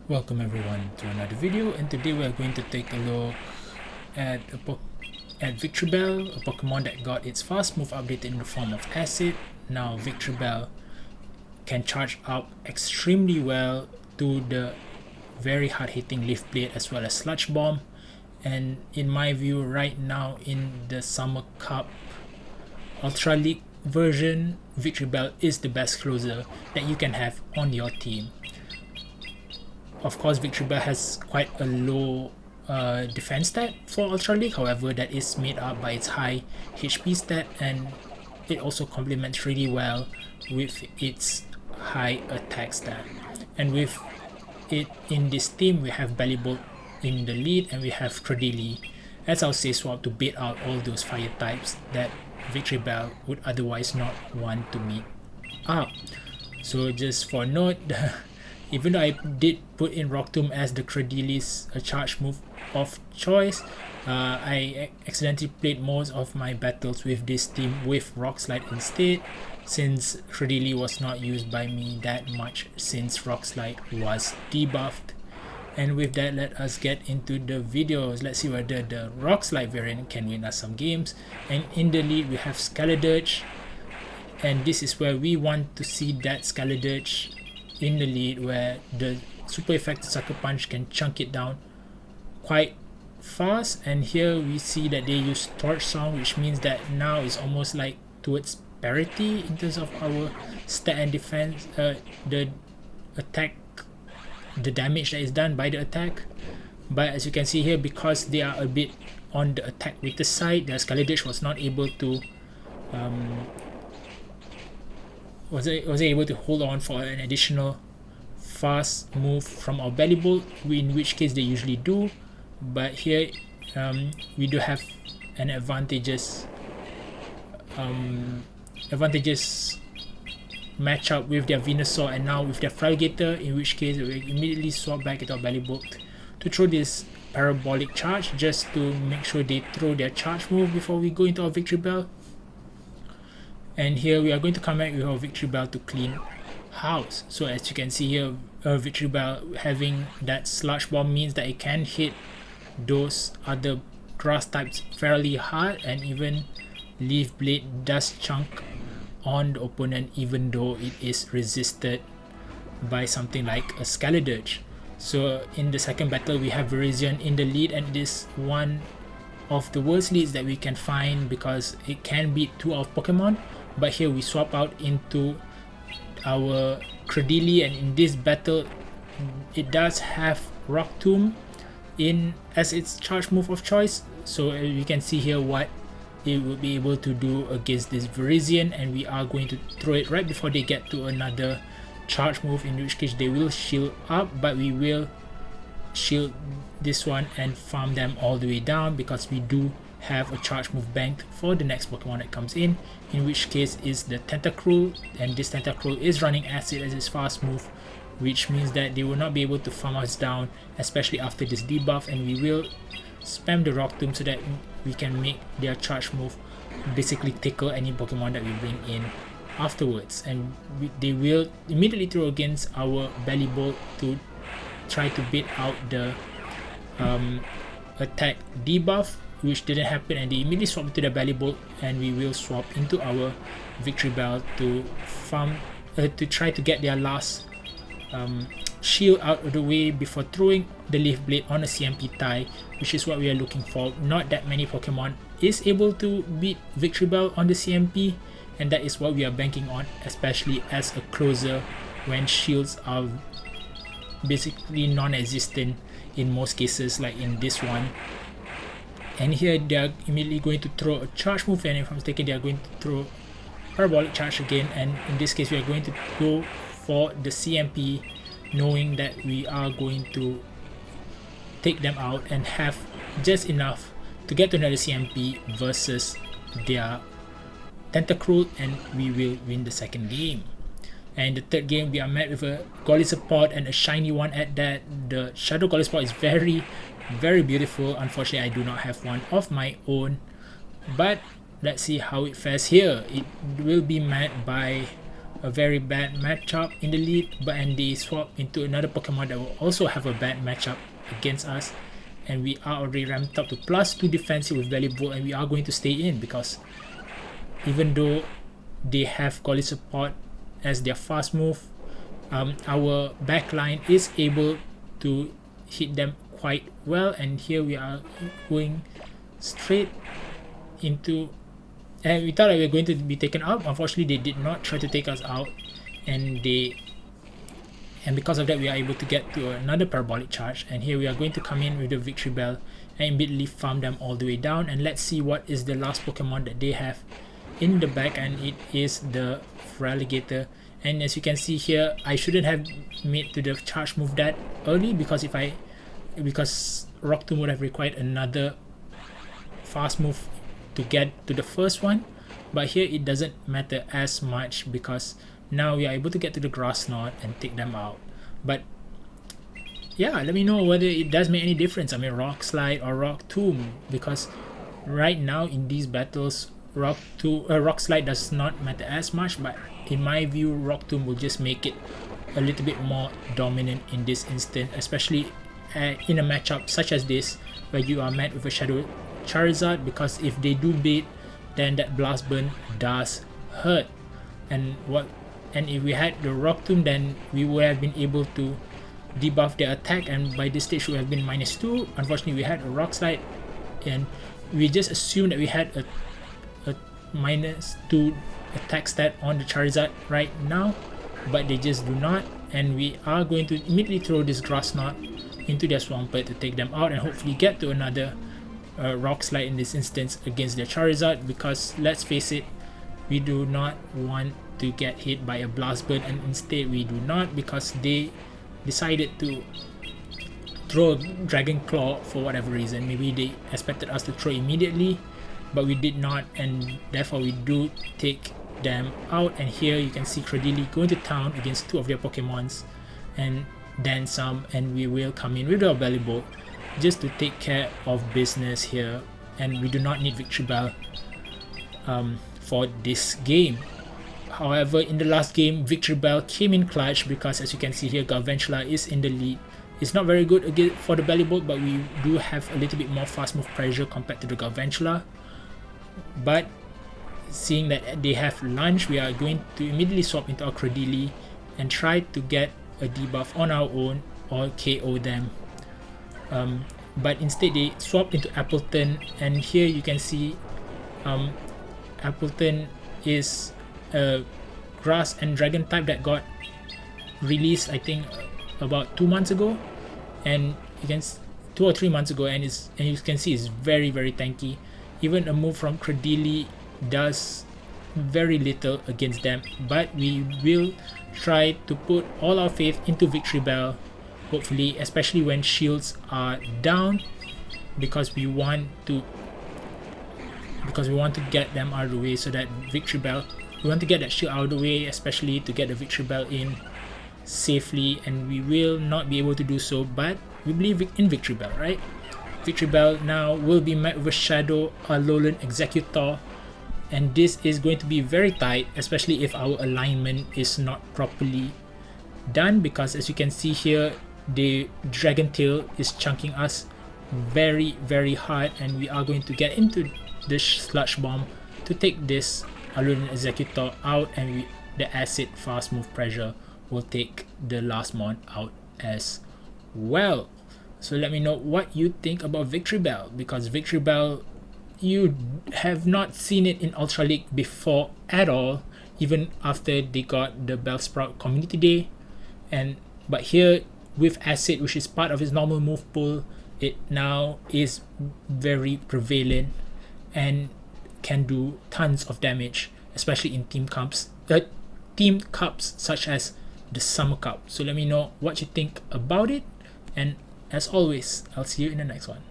Welcome everyone to another video, and today we are going to take a look at Victreebel, a Pokemon that got its fast move updated in the form of Acid. Now Victreebel can charge up extremely well to the very hard hitting Leaf Blade as well as Sludge Bomb, and in my view right now in the Summer Cup Ultra League version, Victreebel is the best closer that you can have on your team. Of course, Victreebel has quite a low defense stat for Ultra League, however that is made up by its high HP stat, and it also complements really well with its high attack stat. And with it in this team, we have Bellibolt in the lead and we have Cradily as our safe swap to bait out all those fire types that Victreebel would otherwise not want to meet up. So just for note, even though I did put in Rock Tomb as the Cradily's charge move of choice, I accidentally played most of my battles with this team with Rock Slide instead, since Cradily was not used by me that much since Rock Slide was debuffed. And with that, let us get into the videos. Let's see whether the Rock Slide variant can win us some games. And in the lead we have Skeledirge, and this is where we want to see that Skeledirge in the lead, where the super effective Sucker Punch can chunk it down quite fast. And here we see that they use Torch Song, which means that now it's almost like towards parity in terms of our stat and defense, the attack, the damage that is done by the attack. But as you can see here, because they are a bit on the attack weaker side, the Skeledirge was not able to was able to hold on for an additional fast move from our Bellibolt, in which case they usually do. But here we do have an advantageous matchup with their Venusaur and now with their Feraligatr, in which case we immediately swap back into our Bellibolt to throw this parabolic charge just to make sure they throw their charge move before we go into our Victreebel. And here we are going to come back with our Victreebel to clean house. So as you can see here, Victreebel having that Sludge Bomb means that it can hit those other grass types fairly hard, and even Leaf Blade does chunk on the opponent even though it is resisted by something like a Skeledirge. So in the second battle we have Virizion in the lead, and it is one of the worst leads that we can find because it can beat two of Pokemon. But here we swap out into our Cradily, and in this battle it does have Rock Tomb in as its charge move of choice. So you can see here what it will be able to do against this Virizion, and we are going to throw it right before they get to another charge move, in which case they will shield up, but we will shield this one and farm them all the way down because we do have a charge move banked for the next Pokemon that comes in which case is the Tentacruel, and this Tentacruel is running Acid as its fast move, which means that they will not be able to farm us down, especially after this debuff, and we will spam the Rock Tomb so that we can make their charge move basically tickle any Pokemon that we bring in afterwards. And they will immediately throw against our Bellibolt to try to beat out the attack debuff, which didn't happen, and they immediately swap into the Bellibolt, and we will swap into our Victreebel to farm to try to get their last shield out of the way before throwing the Leaf Blade on a CMP tie, which is what we are looking for. Not that many Pokemon is able to beat Victreebel on the CMP, and that is what we are banking on, especially as a closer when shields are basically non-existent in most cases, like in this one. And here they are immediately going to throw a charge move, and if I'm mistaken they are going to throw parabolic charge again, and in this case we are going to go for the CMP, knowing that we are going to take them out and have just enough to get to another CMP versus their Tentacruel, and we will win the second game. And the third game we are met with a Golisopod, and a shiny one at that. The Shadow Golisopod is very beautiful. Unfortunately I do not have one of my own, but let's see how it fares here. It will be met by a very bad matchup in the lead, and they swap into another Pokemon that will also have a bad matchup against us, and we are already ramped up to +2 defensive with Bellibolt, and we are going to stay in because even though they have quality support as their fast move, our backline is able to hit them quite well, and here we are going straight into, and we thought that we were going to be taken out. Unfortunately, they did not try to take us out, and because of that we are able to get to another parabolic charge, and here we are going to come in with the Victreebel and immediately farm them all the way down. And let's see what is the last Pokemon that they have in the back, and it is the Feraligatr. And as you can see here, I shouldn't have made to the charge move that early because Rock Tomb would have required another fast move to get to the first one, but here it doesn't matter as much because now we are able to get to the Grass Knot and take them out. But yeah, let me know whether it does make any difference. I mean, Rock Slide or Rock Tomb, because right now in these battles Rock Slide does not matter as much, but in my view Rock Tomb will just make it a little bit more dominant in this instant, especially in a matchup such as this where you are met with a Shadow Charizard, because if they do bait, then that Blast Burn does hurt. And if we had the Rock Tomb, then we would have been able to debuff their attack, and by this stage it would have been -2. Unfortunately, we had a Rock Slide, and we just assumed that we had a -2 attack stat on the Charizard right now, but they just do not. And we are going to immediately throw this Grass Knot into their Swampert to take them out and hopefully get to another Rock Slide in this instance against their Charizard, because let's face it, we do not want to get hit by a Blast Burn, and instead we do not, because they decided to throw a Dragon Claw for whatever reason. Maybe they expected us to throw immediately, but we did not, and therefore we do take them out. And here you can see Cradily going to town against 2 of their Pokemons and then some, and we will come in with our Bellibolt just to take care of business here, and we do not need Victreebel for this game. However, in the last game Victreebel came in clutch, because as you can see here Galvantula is in the lead. It's not very good again for the Bellibolt, but we do have a little bit more fast move pressure compared to the Galvantula. But seeing that they have lunch, we are going to immediately swap into our Cradily and try to get a debuff on our own or KO them. But instead they swapped into Appleton, and here you can see Appleton is a grass and dragon type that got released I think about 2 months ago, and you can 2 or 3 months ago, and you can see it's very tanky. Even a move from Cradily does very little against them, but we will try to put all our faith into Victreebel, hopefully, especially when shields are down, because we want to get them out of the way, so that Victreebel, we want to get that shield out of the way, especially to get the Victreebel in safely, and we will not be able to do so, but we believe in Victreebel, right? Victreebel now will be met with a Shadow Alolan Executor, and this is going to be very tight, especially if our alignment is not properly done, because as you can see here the Dragon Tail is chunking us very hard, and we are going to get into the Sludge Bomb to take this Alolan Executor out, and the Acid fast move pressure will take the last mon out as well. So let me know what you think about Victreebel, because Victreebel, you have not seen it in Ultra League before at all, even after they got the Bellsprout Community Day, but here with Acid, which is part of his normal move pool, it now is very prevalent and can do tons of damage, especially in team cups such as the Summer Cup. So let me know what you think about it, and as always, I'll see you in the next one.